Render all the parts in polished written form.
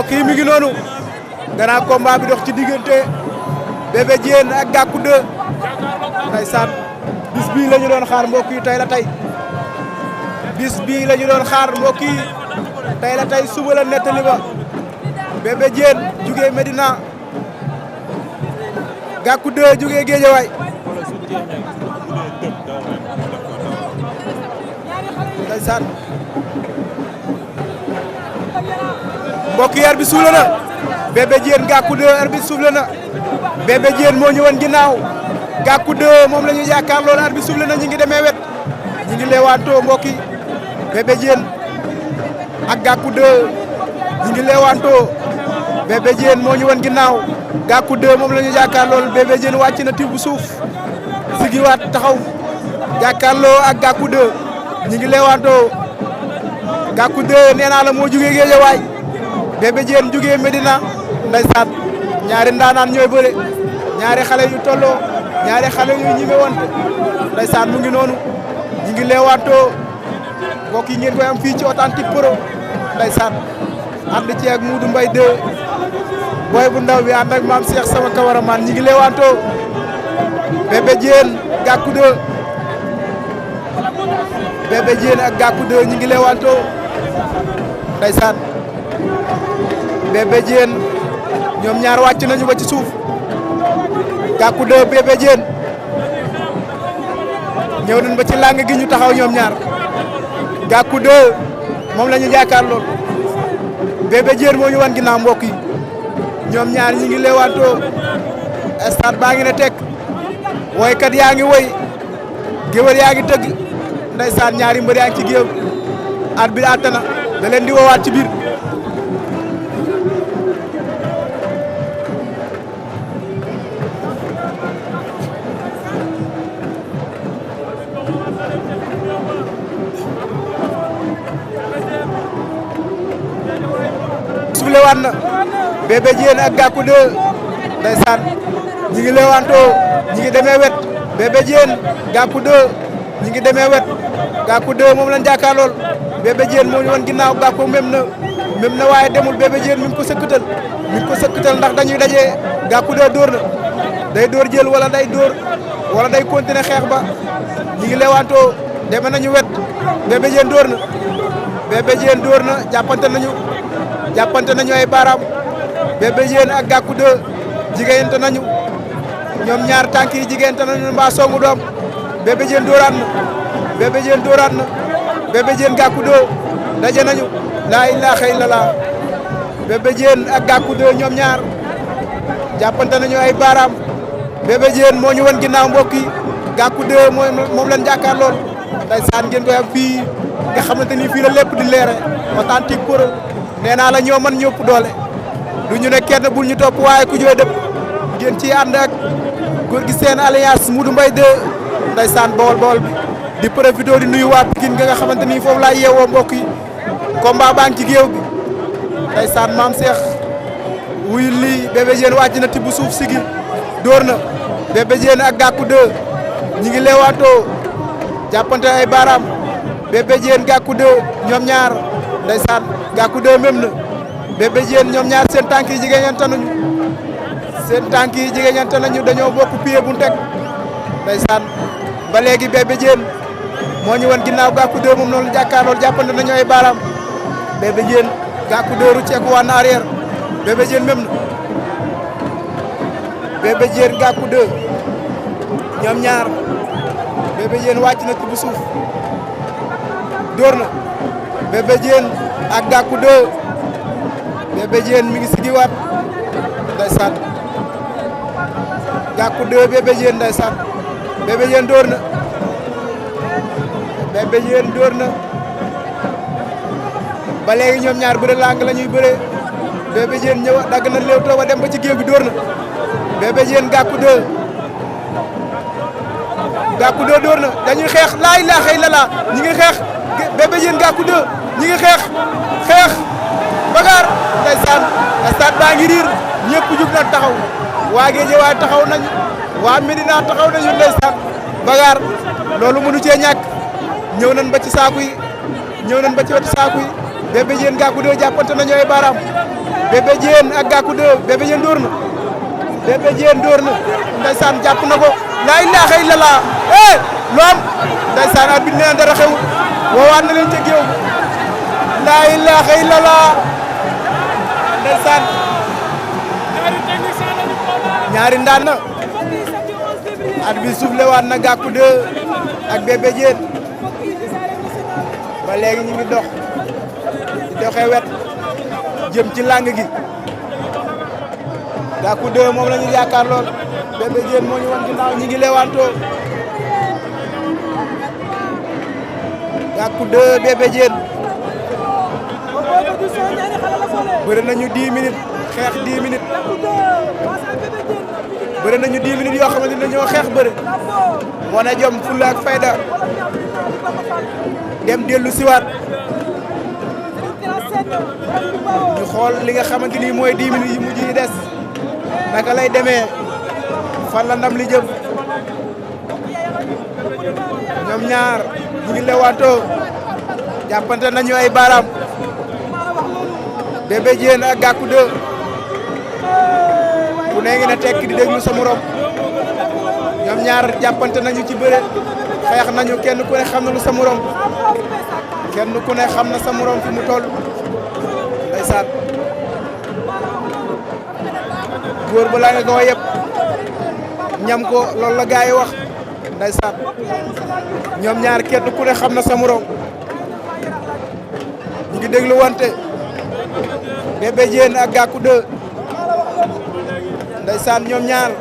mbokk yi mi ngi noonu grand combat bi dox ci diggante Bébé Diène ak Gackou 2 ndeysaan bis bii la ñu doon xaar mbokk yi tey la tey bis bii la ñu doon xaar mbokk yi tey la tey suba la nettali ba Bébé Diène jugee Medina Gackou 2 jugee Guédiawaye ndeysaan mbokk yi arbitre suuf la na Bébé Diène Gackou 2 arbitre suuf la na Bébé Diène moo ñëwoon ginnaaw Gackou 2 moom la ñu yaakaar loolu arbitre suuf la na ñi ngi demee wet ñi ngi leewaantoo mbokk yi Bébé Diène ak Gackou 2 ñi ngi leewaantoo Bébé Diène moo ñëwoon ginnaaw Gackou 2 moom la ñu yaakaar loolu Bébé Diène wàcc na tibb suuf sigiwaat taxaw jàkkaarloo ak Gackou 2 ñi ngi leewaantoo Gackou 2 nee naa la moo jugee Guédiawaye Bébé Diène jugee Medina ndeysaan ñaari ndaanaan ñooy bëre ñaari xale yu tolloo ñaari xale yu ñime wante ndeysaan mu ngi noonu ñi ngi leewaatoo mbokk yi ngeen koy am fii ci Authentique Pro ndeysaan ànd ci ak Modou Mbaye 2 boy bu ndaw bi ànd ak maam Cheikh sama cameraman ñi ngi leewaatoo Bébé Diène Gackou 2 Bébé Diène ak Gackou 2 ñi ngi leewaatoo ndeysaan Bébé Diène ñoom ñaar wàcc nañu ba ci suuf Gackou 2 Bébé Diène ñëw nañ ba ci làng gi ñu taxaw ñoom ñaar Gackou 2 moom la ñu jaakaar lool Bébé Diène moo ñu wan ginnaaw mbokk yi ñoom ñaar ñi ngi leewaatoo stade baa ngi ne tekk woykat yaa ngi woy géwél yaa ngi tëgg ndeysaan ñaari mbër yaa ngi ci géew at bi àttana da leen di woowaat ci biir suufle waat na Bébé Diène ak Gackou 2 ndeysaan ñi ngi leewantoo ñi ngi demee wet Bébé Diène Gackou 2 ñi ngi demee wet Gackou 2 moom lañ jàkkaarlool Bébé Diène moo ñu wan ginnaaw Gackou même na waaye demul Bébé Diène mi ngi ko sëkkatal ndax dañuy dajee Gackou 2 dóor na day dóor jël wala day dóor wala day continuer xeex ba ñi ngi leewantoo deme nañu wet Bébé Diène dóor na Bébé Diène dóor na jàppante nañu ay baaraam Bébé Diène ak Gackou 2 jigéente nañu ñoom ñaar tànk yi jigéente nañu mbaa songu doom Bébé Diène dóoraat na Bébé Diène dóoraat na Bébé Diène Gackou 2 daje nañu laa ilaaha illallah Bébé Diène ak Gackou 2 ñoom ñaar jàppante nañu ay baaraam Bébé Diène moo ñu wan ginnaaw mbokk yi Gackou 2 moom lañ jàkkaar lool ndeysaan ngeen koy am fii nga xamante ni fii la lépp di leere Authentique Pro nee naa la ñoo mën ñëpp doole du ñu ne kenn bul ñu topp waaye ku joo dëpp ngeen ci ànd ak góor gi seen alliance Modou Mbaye 2 ndeysaan bawol bi di profité di nuyu waa Pikine nga xamante ni foofu laay yeewoo mbokk yi combat baa ngi ci géew bi ndeysaan maam Cheikh wuyu lii Bébé Diène wàcc na tibb suuf sigi dóor na Bébé Diène ak Gackou 2 ñi ngi leewaatoo jàppante ay baaraam Bébé Diène Gackou 2 ñoom ñaar ndeysaan Gackou 2 même na Bébé Diène ñoom ñaar seen tànk yi jigéeñante nañu dañoo bokk pied bu teg ndeysaan ba léegi Bébé Diène moo ñu wan ginnaaw Gackou 2 moom noonu jàkkaarlool jàppante nañu ay baaraam Bébé Diène Gackou 2 rucceeku waan arrière Bébé Diène même na Bébé Diène Gackou 2 ñoom ñaar Bébé Diène wàcc na ci bu suuf dóor na Bébé Diène ak Gackou 2 Bébé Diène mi ngi sigiwaat ndeysaan Gackou 2 Bébé Diène ndeysaan Bébé Diène dóor na Bébé Diène dóor na ba léegi ñoom ñaar bëre lang la ñuy bëre Bébé Diène ñëw dagg na léew too ba dem ba ci géew bi dóor na Bébé Diène Gackou 2 Gackou 2 dóor na dañuy xeex laa ilaaha illallah ñi ngi xeex Bébé Diène Gackou 2 ñi ngi xeex bagaar ndeysaan stade baa ngi riir ñëpp jug na taxaw waa Guédiawaye taxaw nañu waa Medina taxaw nañu ndeysaan bagaar loolu mënu cee ñàkk ñëw nañ ba ci saaku yi ñëw nañ ba ci wetu saaku yi Bébé Diène Gackou 2 jàppante nañu ay baaraam Bébé Diène ak Gackou 2 Bébé Diène dóor na Bébé Diène dóor na ndeysaan jàpp na ko laa ilaaha illallah lu am ndeysaan arbitre nee na dara xewul woowaat na leen ca géew laa ilaaha illallah ndeysaan ñaari ndaan na arbitre soufflé waat na Gackou 2 ak Bébé Diène ba léegi ñu ngi dox di doxee wet jëm ci làng gi Gackou 2 moom la ñu yaakaar lool Bébé Diène moo ñu wan ginnaaw ñi ngi leewantoo Gackou 2 Bébé Diène bëri nañu 10 minutes xeex 10 minutes bëri nañu 10 minutes yoo xamante ne dañoo xeex bëri wane jom fulla ak fayda dem dellu siwaat ñu xool li nga xamante ni mooy 10 minutes yi mujj yi des naka lay demee fan la ndam li jëm ñoom ñaar ñu ngi lewaatoo jàppante nañu ay baaraam Bébé Diène ak Gackou 2 ku ne ngi na tekk di déglu sa morom ñoom ñaar jàppante nañu ci bëre xeex nañu kenn ku ne xam na lu sa morom kenn ku ne xam na sa morom fi mu toll ndeysaan góor balaa nga ko yëpp ñam ko loolu la gaa yi wax ndeysaan ñoom ñaar kenn ku ne xam na sa morom ñu ngi déglu wante Bébé Diène ak Gackou 2 ndeysaan ñoom ñaar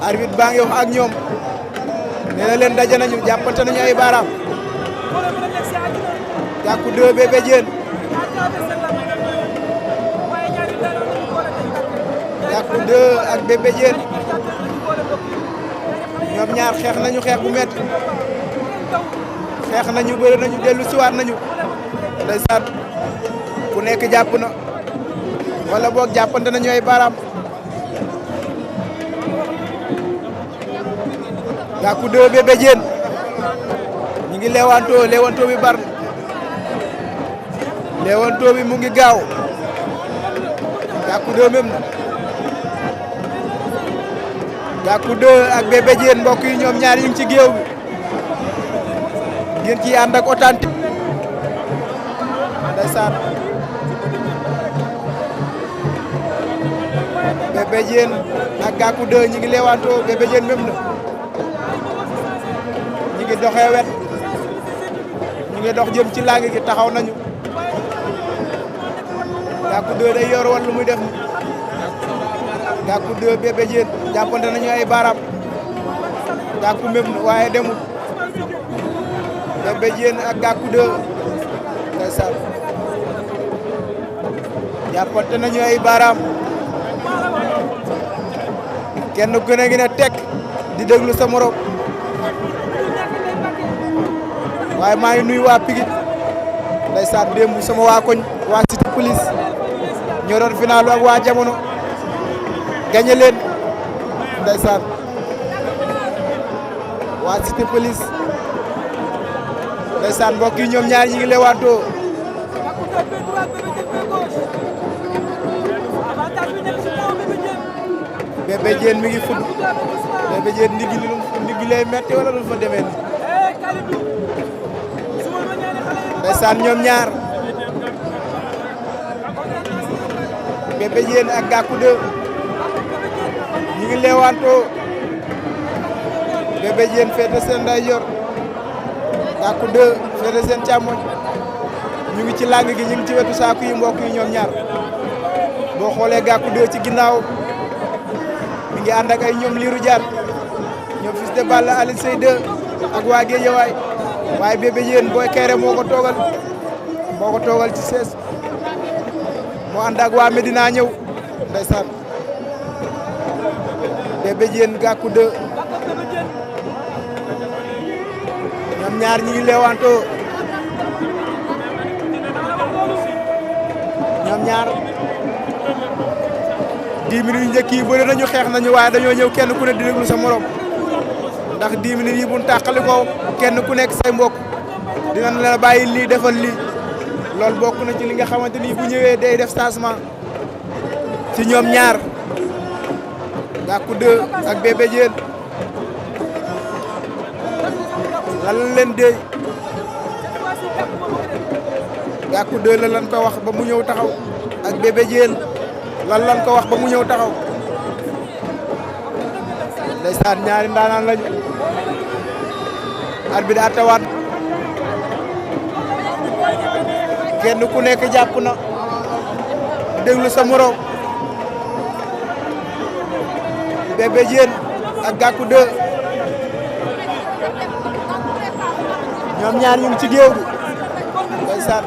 arbitre baa ngi wax ak ñoom nee na leen daje nañu jàppante nañu ay baaraam Gackou 2 Bébé Diène Gackou 2 ak Bébé Diène ñoom ñaar xeex nañu xeex bu metti xeex nañu bëri nañu dellu siwaat nañu ndeysaan ku nekk jàpp na wala boog jàppante nañu ay baaraam Gackou 2 Bébé Diène ñu ngi leewantoo bi bar leewantoo bi mu ngi gaaw Gackou 2 même na Gackou 2 ak Bébé Diène mbokk yi ñoom ñaar ñu ngi ci géew bi ngeen ciy ànd ak authentique ndeysaan Bébé Diène ak Gackou 2 ñi ngi leewantoo Bébé Diène même na ñi ngi doxee wet ñi ngi dox jëm ci làng gi taxaw nañu Gackou 2 day yor woon lu muy def ni Gackou 2 Bébé Diène jàppante nañu ay baaraam Gackou même na waaye demul Bébé Diène ak Gackou 2 ndeysaan jàppante nañu ay baaraam kenn ku ne ngi ne tekk di déglu sa morom waaye maa ngi nuyu waa Pikine ndeysaan démb sama waa koñ waa Cité Police ñoo doon finalu ak waa Jamono gañe leen ndeysaan waa Cité Police ndeysaan mbokk yi ñoom ñaar ñi ngi leewaatoo Bébé Diène mi ngi fudd Bébé Diène ndiggi lay metti wala du fa demee nii ndeysaan ñoom ñaar Bébé Diène ak Gackou 2 ñu ngi leewantoo Bébé Diène féete seen ndeyjoor Gackou 2 féete seen càmmoñ ñu ngi ci làng gi ñu ngi ci wetu saaku yi mbokk yi ñoom ñaar boo xoolee Gackou 2 ci ginnaaw mi ngi ànd ak ay ñoom Lirou Diane ñoom Fils de Balla Alioune Seye 2 ak waa Guédiawaye waaye Bébé Diène Boy Kayré moo ko toogal ci sees moo ànd ak waa Medina ñëw ndeysaan Bébé Diène Gackou 2 ñoom ñaar ñi ngi leewantoo ñoom ñaar 10 minutes yu njëkk yi bëri nañu xeex nañu waaye dañoo ñëw kenn ku ne di déglu sa morom ndax 10 minutes yi buñ tàqali ko kenn ku nekk say mbokk dinañ la bàyyi lii defal lii loolu bokk na ci li nga xamante ni bu ñëwee day def changement ci ñoom ñaar Gackou 2 ak Bébé Diène lan la leen déy Gackou 2 la lan ko wax ba mu ñëw taxaw ak Bébé Diène lan lan ko wax ba mu ñëw taxaw ndeysaan ñaari ndaanaan lañu arbitre bi attawaat kenn ku nekk jàpp na déglu sa morom Bébé Diène ak Gackou 2 ñoom ñaar ñu ngi ci géew bi ndeysaan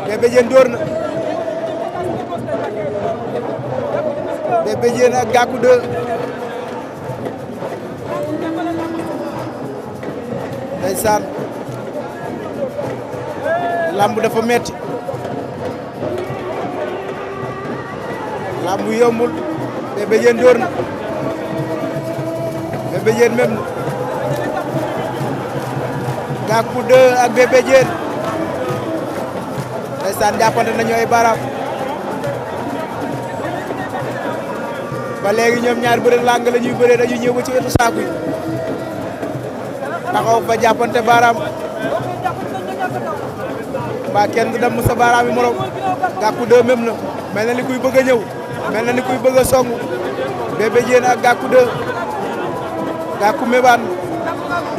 Bébé Diène door na Bébé Diène ak Gackou 2 ndeysaan lamb dafa metti lamb yombul Bébé Diène door na Bébé Diène même Gackou 2 ak Bébé Diène ndeysaan jàppante nañu ay baaraam ba léegi ñoom ñaar bëre làng la ñuy bëree dañuy ñëw ba ci wetu saaku yi taxaw fa jàppante baaraam mbaa kenn du dem sa baaraam yi morom Gackou 2 même na mel na ni kuy bëgg a ñëw mel na ni kuy bëgg a song Bébé Diène ak Gackou 2 Gackou mébaan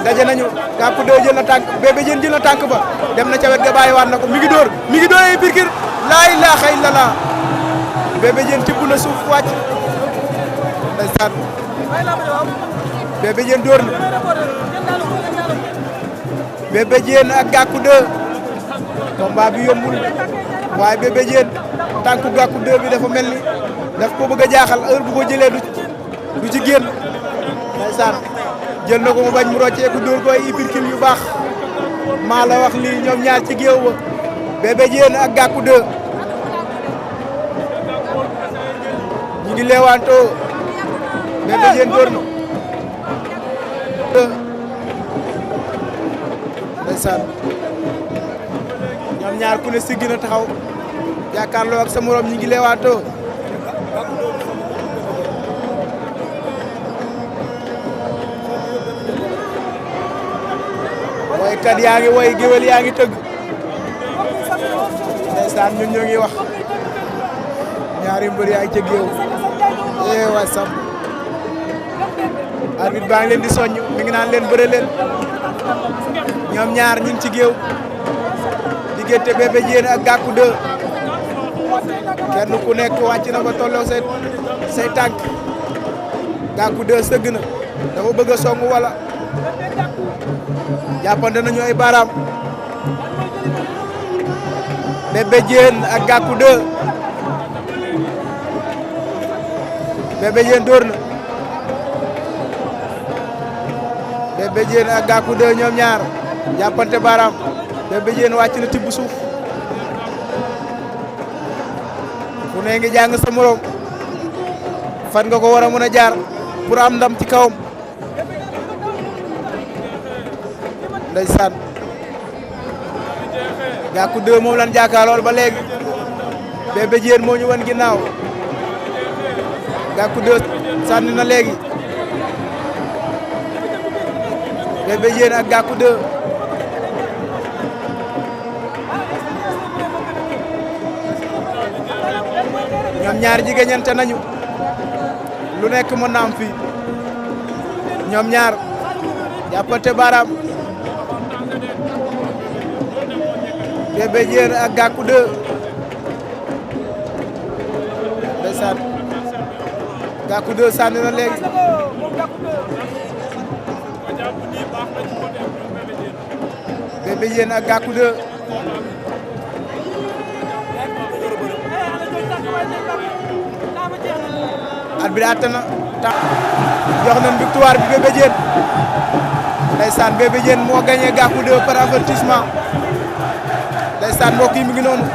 daje nañu Gackou 2 jël na tànk Bébé Diène jël na tànk ba dem na ca wet ga bàyyiwaat na ko mi ngi dóor ay birkir laa ilaaha illallah Bébé Diène tibb na suuf wàcc ndeysaan Bébé Diène dóor na Bébé Diène ak Gackou 2 combat bi yombul waaye Bébé Diène tànku Gackou 2 bi dafa mel ni daf ko bëgg a jaaxal heure bu ko jëlee du ci génn ndeysaan jël na ko mu bañ mu rocceeku dóor ko ay ibirkil yu baax maa la wax lii ñoom ñaar ci géew ba Bébé Diène ak Gackou 2 ñu ngi leewaantoo Bébé Diène dóor na ndeysaan ñoom ñaar ku ne siggi na taxaw jàkkaarloo ak sa morom ñi ngi leewaantoo woykat yaa ngi woy géwél yaa ngi tëgg ndeysaan ñun ñoo ngi wax ñaari mbër yaa ngi ca géew waay sam arbitre baa ngi leen di soññ mi ngi naan leen bëre leen ñoom ñaar ñu ngi ci géew diggante Bébé Diène ak Gackou 2 kenn ku nekk wàcc na ba tolloo say tànk Gackou 2 sëgg na dafa bëgg a song wala jàppante nañu ay baaraam Bébé Diène ak Gackou 2 Bébé Diène dóor na Bébé Diène ak Gackou 2 ñoom ñaar jàppante baaraam Bébé Diène wàcc na tibb suuf ku ne ngi jàng sa morom fan nga ko war a mën a jaar pour am ndam ci kawam ndeysaan Gackou 2 moom lan jàkkaarlool ba léegi Bébé Diène moo ñu wan ginnaaw Gackou 2 sànni na léegi Bébé Diène ak Gackou 2 ñoom ñaar jigéñante nañu lu nekk mën na am fii ñoom ñaar jàppante baaraam Bébé Diène ak Gackou 2 ndeysaan Gackou 2 sànni na léegi Bébé Diène ak Gackou 2 arbitre àtte na jox nañ victoire bi Bébé Diène ndeysaan Bébé Diène moo gagné Gackou 2 par avertissement ndeysaan mbokk yi mi ngi noonu